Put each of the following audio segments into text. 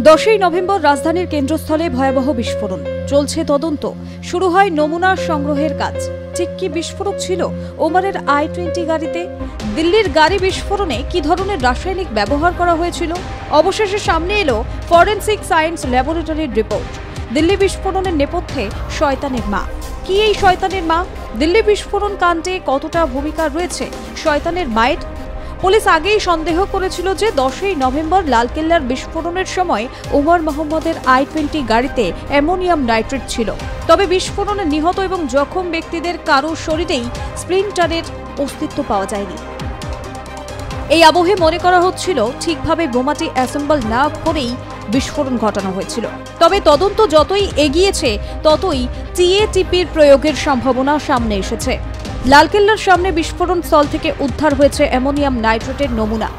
10ই November রাজধানীর কেন্দ্রস্থলে ভয়াবহ বিস্ফোরণ। চলছে তদন্ত। শুরু হয় নমুনা সংগ্রহের কাজ। ঠিক কি বিস্ফোরক ছিল ওমরের i20 গাড়িতে? দিল্লির গাড়ি বিস্ফোরণে কি ধরনের রাসায়নিক ব্যবহার করা হয়েছিল? অবশেষে সামনে এলো ফরেনসিক সায়েন্স ল্যাবরেটরির রিপোর্ট। দিল্লি বিস্ফোরণের নেপথ্যে শয়তানের মা। কি এই শয়তানের মা? দিল্লি বিস্ফোরণ কাণ্ডে কতটা ভূমিকা রয়েছে শয়তানের মায়ের? পুলিশ আগেই সন্দেহ করেছিল যে 10ই নভেম্বর লালকেল্লার বিস্ফোরণের সময় ওমর মোহাম্মদের i20 গাড়িতে অ্যামোনিয়াম নাইট্রেট ছিল। তবে বিস্ফোরণে নিহত এবং জখম ব্যক্তিদের কারো শরীরেই স্প্লিন্টারের অস্তিত্ব পাওয়া যায়নি। এই আবহে মনে করা হচ্ছিল ঠিকভাবে বোমাটি অ্যাসেম্বল না করেই বিস্ফোরণ ঘটানো হয়েছিল। তবে তদন্ত যতই এগিয়েছে ততই টিএটিপির প্রয়োগের সম্ভাবনা সামনে এসেছে। লালকেল্লার সামনে বিস্ফোরণ স্থল থেকে উদ্ধার হয়েছে অ্যামোনিয়াম নাইট্রেটের নমুনা।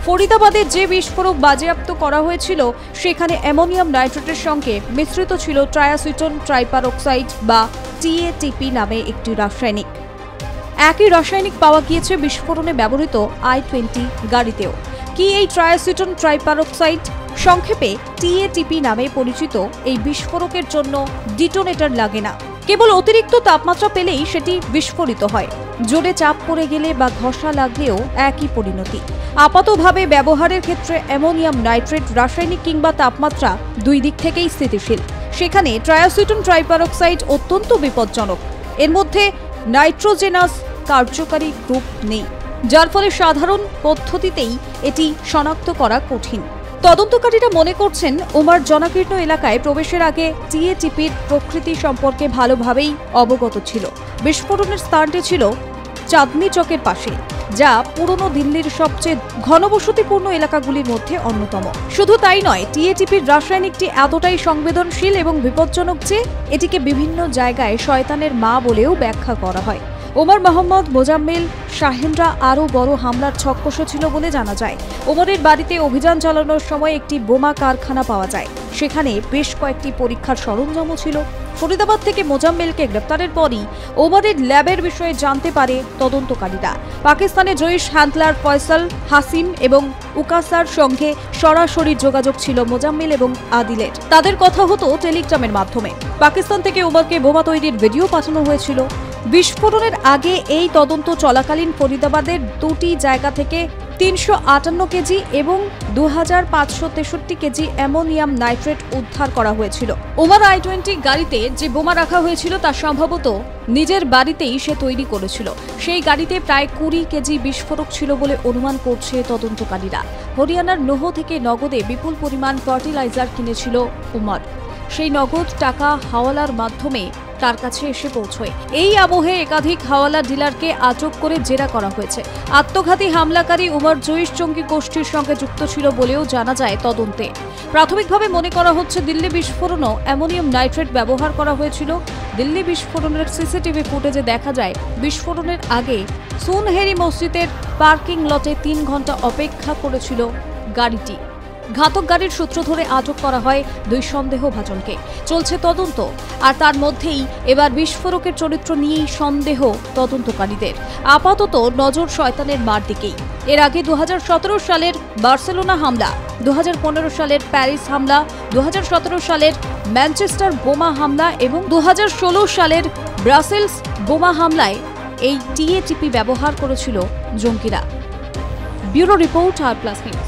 ফরিদাবাদে যে বিস্ফোরক বাজেয়াপ্ত করা হয়েছিল সেখানে অ্যামোনিয়াম নাইট্রেটের সঙ্গে মিশ্রিত ছিল ট্রায়াসিটন ট্রাইপারক্সাইড বা টিএটিপি নামে একটি রাসায়নিক। একই রাসায়নিক পাওয়া গিয়েছে বিস্ফোরণে ব্যবহৃত i20 গাড়িতেও। কি এই ট্রায়াসিটন ট্রাইপারক্সাইড? সংক্ষেপে টিএটিপি নামে পরিচিত এই বিস্ফোরকের জন্য ডিটোনেটর লাগে না। কেবল অতিরিক্ত তাপমাত্রা পেলেই সেটি বিস্ফোরিত হয়। জোরে চাপ পড়ে গেলে বা ঘষা লাগলেও একই পরিণতি। আপাতভাবে ব্যবহারের ক্ষেত্রে অ্যামোনিয়াম নাইট্রেট রাসায়নিক কিংবা তাপমাত্রা দুই দিক থেকেই স্থিতিশীল। সেখানে ট্রায়াসিটন ট্রাইপারক্সাইড অত্যন্ত বিপজ্জনক। এর মধ্যে নাইট্রোজেনাস কার্যকারী গ্রুপ নেই, যার ফলে সাধারণ পদ্ধতিতেই এটি শনাক্ত করা কঠিন। তদন্তকারীরা মনে করছেন ওমর জনাকীর্ণ এলাকায় প্রবেশের আগে টিএটিপির প্রকৃতি সম্পর্কে ভালোভাবেই অবগত ছিল। বিস্ফোরণের স্থানটি ছিল চাঁদনি চকের পাশে, যা পুরনো দিল্লির সবচেয়ে ঘনবসতিপূর্ণ এলাকাগুলির মধ্যে অন্যতম। শুধু তাই নয়, টিএটিপির রাসায়নিকটি এতটাই সংবেদনশীল এবং বিপজ্জনক যে এটিকে বিভিন্ন জায়গায় শয়তানের মা বলেও ব্যাখ্যা করা হয়। ওমর মোহাম্মদ, মোজাম্মেল, শাহিনরা আরও বড় হামলার ছক কষেছিল বলে জানা যায়। ওমরের বাড়িতে অভিযান চালানোর সময় একটি বোমা কারখানা পাওয়া যায়। সেখানে বেশ কয়েকটি পরীক্ষার সরঞ্জামও ছিল। ফরিদাবাদ থেকে মোজাম্মেলকে গ্রেপ্তারের পরই ওমরের ল্যাবের বিষয়ে জানতে পারে তদন্তকারীরা। পাকিস্তানে জইশ হ্যান্ডলার ফয়সাল, হাসিম এবং উকাসার সঙ্গে সরাসরি যোগাযোগ ছিল মোজাম্মেল এবং আদিলের। তাদের কথা হতো টেলিগ্রামের মাধ্যমে। পাকিস্তান থেকে ওমরকে বোমা তৈরির ভিডিও পাঠানো হয়েছিল। বিস্ফোরণের আগে এই তদন্ত চলাকালীন ফরিদাবাদের দুটি জায়গা থেকে 358 কেজি এবং 2563 কেজি অ্যামোনিয়াম নাইট্রেট উদ্ধার করা হয়েছিল। ওমর i20 গাড়িতে যে বোমা রাখা হয়েছিল তা সম্ভবত নিজের বাড়িতেই সে তৈরি করেছিল। সেই গাড়িতে প্রায় 20 কেজি বিস্ফোরক ছিল বলে অনুমান করছে তদন্তকারীরা। হরিয়ানার নোহ থেকে নগদে বিপুল পরিমাণ ফার্টিলাইজার কিনেছিল ওমর। সেই নগদ টাকা হাওয়ালার মাধ্যমে তার কাছে এসে পৌঁছয়। এই আবহে একাধিক হাওয়ালা ডিলারকে আটক করে জেরা করা হয়েছে। আত্মঘাতী হামলাকারী ওমর জইশ জঙ্গি গোষ্ঠীর সঙ্গে যুক্ত ছিল বলেও জানা যায় তদন্তে। প্রাথমিকভাবে মনে করা হচ্ছে দিল্লি বিস্ফোরণও অ্যামোনিয়াম নাইট্রেট ব্যবহার করা হয়েছিল। দিল্লি বিস্ফোরণের সিসিটিভি ফুটেজে দেখা যায় বিস্ফোরণের আগে সুনহেরি মসজিদের পার্কিং লটে 3 ঘন্টা অপেক্ষা করেছিল গাড়িটি। ঘাতক গাড়ির সূত্র ধরে আটক করা হয় 2 সন্দেহভাজনকে। চলছে তদন্ত, আর তার মধ্যেই এবার বিস্ফোরকের চরিত্র নিয়েই সন্দেহ তদন্তকারীদের। আপাতত নজর শয়তানের মার দিকেই। এর আগে 2017 সালের বার্সেলোনা হামলা, 2015 সালের প্যারিস হামলা, 2017 সালের ম্যানচেস্টার বোমা হামলা এবং 2016 সালের ব্রাসেলস বোমা হামলায় এই টিএটিপি ব্যবহার করেছিল জঙ্গিরা। ব্যুরো রিপোর্ট, আর প্লাস নিউজ।